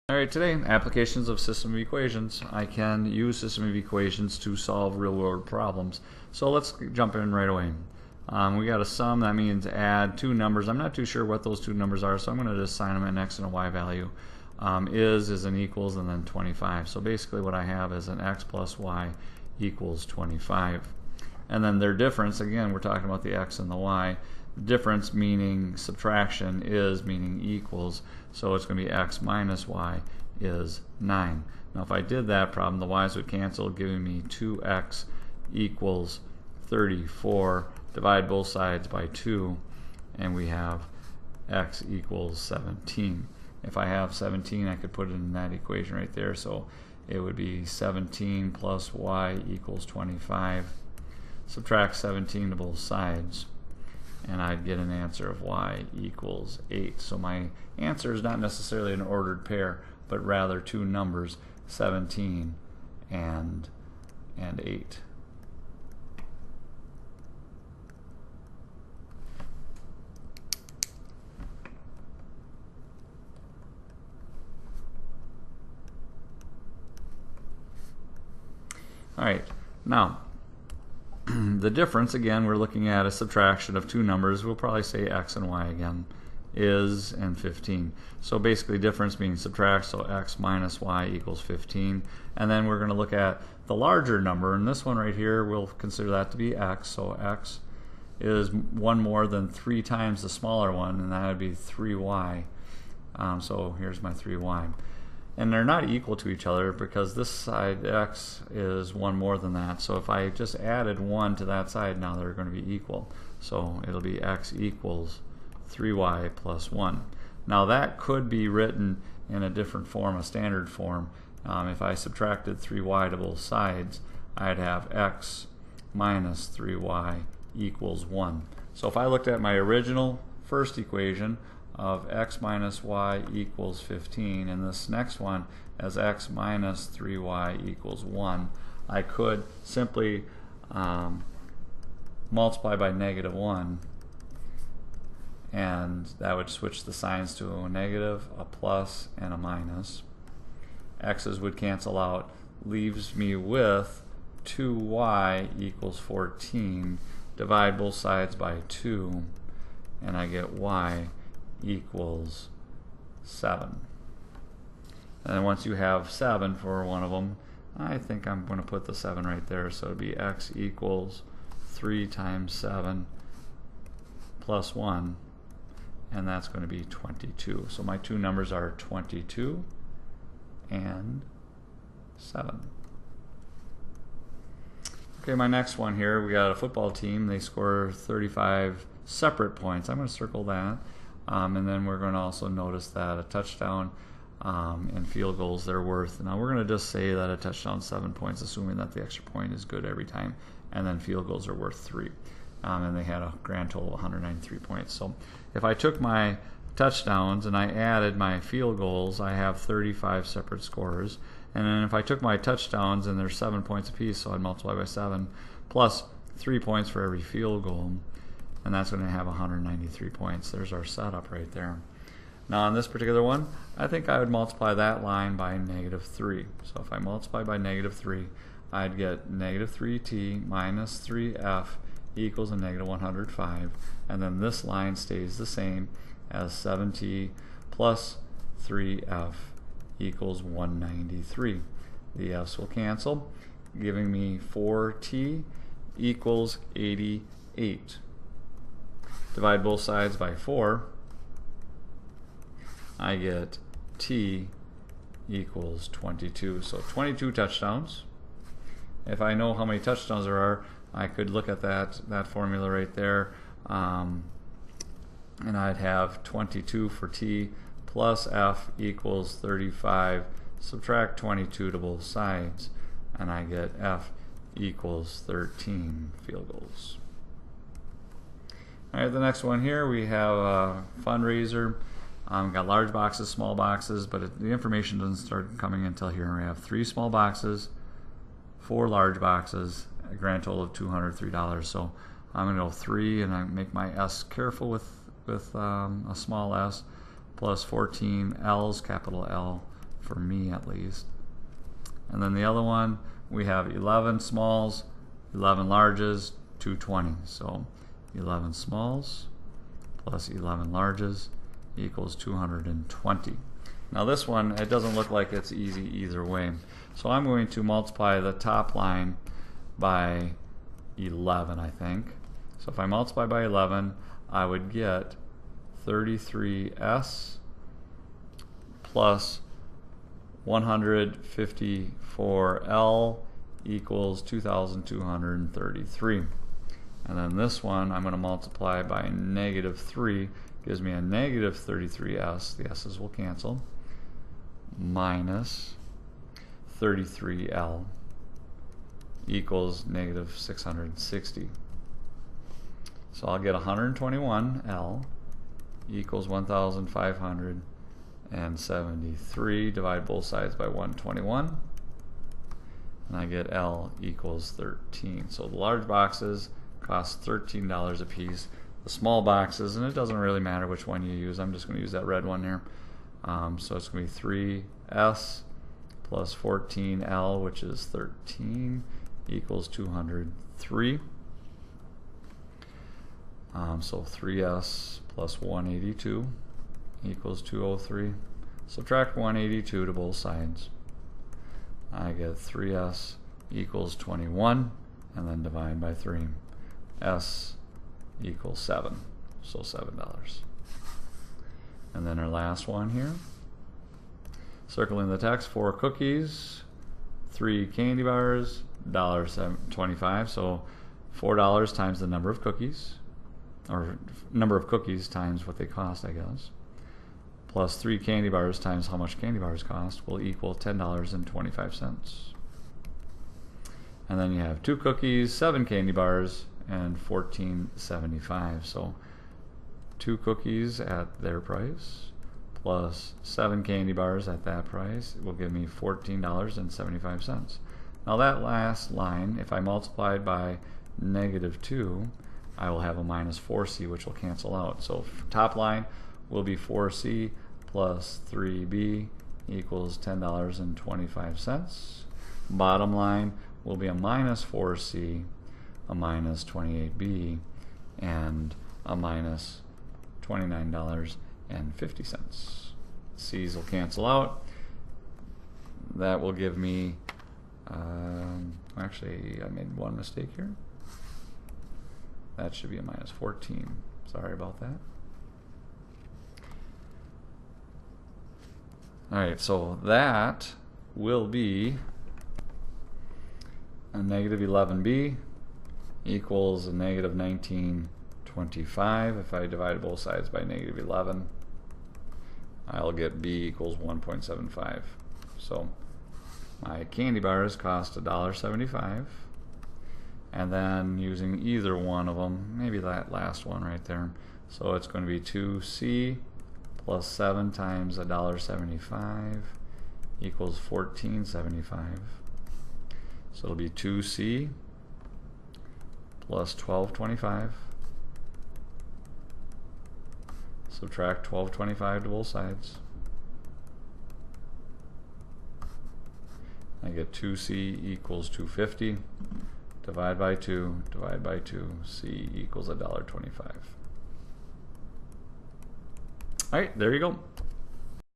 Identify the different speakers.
Speaker 1: Alright, today, applications of system of equations. I can use system of equations to solve real-world problems. So let's jump in right away. We got a sum, that means add two numbers. I'm not too sure what those two numbers are, so I'm going to just assign them an x and a y value. Is an equals, and then 25. So basically what I have is an x plus y equals 25. And then their difference, again, we're talking about the x and the y. Difference meaning subtraction, is meaning equals, so it's going to be x minus y is 9. Now if I did that problem, the y's would cancel, giving me 2x equals 34. Divide both sides by 2, and we have x equals 17. If I have 17, I could put it in that equation right there, so it would be 17 plus y equals 25. Subtract 17 to both sides, and I'd get an answer of y equals 8. So my answer is not necessarily an ordered pair, but rather two numbers, 17 and 8. All right, now the difference, again, we're looking at a subtraction of two numbers. We'll probably say x and y again, is and 15. So basically difference means subtract, so x minus y equals 15. And then we're going to look at the larger number, and this one right here, we'll consider that to be x. So x is one more than 3 times the smaller one, and that would be 3y. So here's my 3y. And they're not equal to each other because this side x is one more than that. So if I just added 1 to that side, now they're going to be equal. So it'll be x equals 3y plus 1. Now that could be written in a different form, a standard form. If I subtracted 3y to both sides, I'd have x minus 3y equals 1. So if I looked at my original first equation of x minus y equals 15, and this next one as x minus 3y equals 1, I could simply multiply by negative 1, and that would switch the signs to a negative, a plus, and a minus. X's would cancel out, leaves me with 2y equals 14. Divide both sides by 2, and I get y equals 7. And then once you have 7 for one of them, I think I'm going to put the 7 right there, so it'd be x equals 3 times 7 plus 1, and that's going to be 22. So my two numbers are 22 and 7. Okay, my next one here, we got a football team. They score 35 separate points. I'm going to circle that. And then we're going to also notice that a touchdown and field goals, they're worth. Now we're going to just say that a touchdown is 7 points, assuming that the extra point is good every time, and then field goals are worth 3. And they had a grand total of 193 points. So if I took my touchdowns and I added my field goals, I have 35 separate scorers. And then if I took my touchdowns, and there's 7 points apiece, so I'd multiply by 7, plus 3 points for every field goal, and that's going to have 193 points. There's our setup right there. Now on this particular one, I think I would multiply that line by negative 3. So if I multiply by negative 3, I'd get negative 3t minus 3f equals a negative 105. And then this line stays the same as 7t plus 3f equals 193. The f's will cancel, giving me 4t equals 88. Divide both sides by 4, I get t equals 22. So 22 touchdowns. If I know how many touchdowns there are, I could look at that formula right there, and I'd have 22 for t plus f equals 35. Subtract 22 to both sides, and I get f equals 13 field goals. All right, the next one here, we have a fundraiser. Got large boxes, small boxes, but the information doesn't start coming until here. We have 3 small boxes, 4 large boxes, a grand total of $203. So I'm going to go 3, and I make my S careful with a small s, plus 14 L's, capital L, for me at least. And then the other one, we have 11 smalls, 11 larges, 220. So 11 smalls plus 11 larges equals 220. Now this one, it doesn't look like it's easy either way. So I'm going to multiply the top line by 11, I think. So if I multiply by 11, I would get 33s plus 154L equals 2,233. And then this one, I'm going to multiply by -3, gives me a -33s, the s's will cancel, minus 33L equals -660. So I'll get 121L equals 1,573, divide both sides by 121, and I get L equals 13. So the large boxes cost $13 a piece. The small boxes, and it doesn't really matter which one you use, I'm just going to use that red one here. So it's going to be 3S plus 14L, which is 13, equals 203. So 3S plus 182 equals 203. Subtract 182 to both sides. I get 3S equals 21, and then divide by 3. S equals 7, so $7. And then our last one here, circling the text, 4 cookies, 3 candy bars, $1.25, so $4 times the number of cookies, or number of cookies times what they cost, I guess, plus 3 candy bars times how much candy bars cost will equal $10.25. And then you have 2 cookies, 7 candy bars, and $14.75. So 2 cookies at their price plus 7 candy bars at that price will give me $14.75. Now that last line, if I multiply it by -2, I will have a -4C, which will cancel out. So top line will be 4C plus 3B equals $10.25. Bottom line will be a -4C, a -28B, and a -$29.50. C's will cancel out. That will give me, actually I made one mistake here. That should be a -14. Sorry about that. Alright, so that will be a -11B equals a -1925. If I divide both sides by -11, I'll get B equals 1.75. So my candy bars cost $1.75. And then using either one of them, maybe that last one right there. So it's going to be 2C plus 7 times $1.75 equals $14.75. So it'll be 2C plus $12.25. Subtract $12.25 to both sides. I get 2C equals 250. Divide by 2, divide by 2, C equals $1.25. All right, there you go.